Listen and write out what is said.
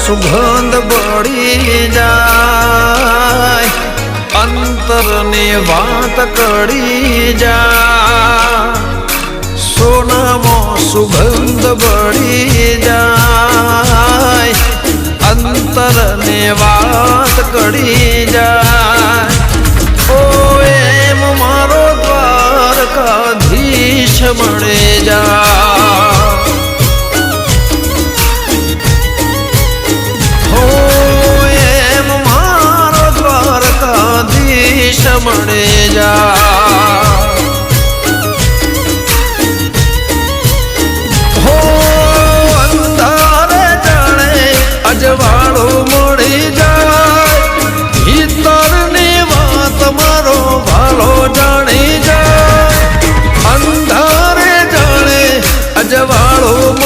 સુગંધ બળી જાય, અંતરની વાત કળી જાય, સોનામાં સુગંધ બળી જાય, અંતરની વાત કળી જાય। ઓ એમ મારો દ્વારકાધીશ મળે જાય।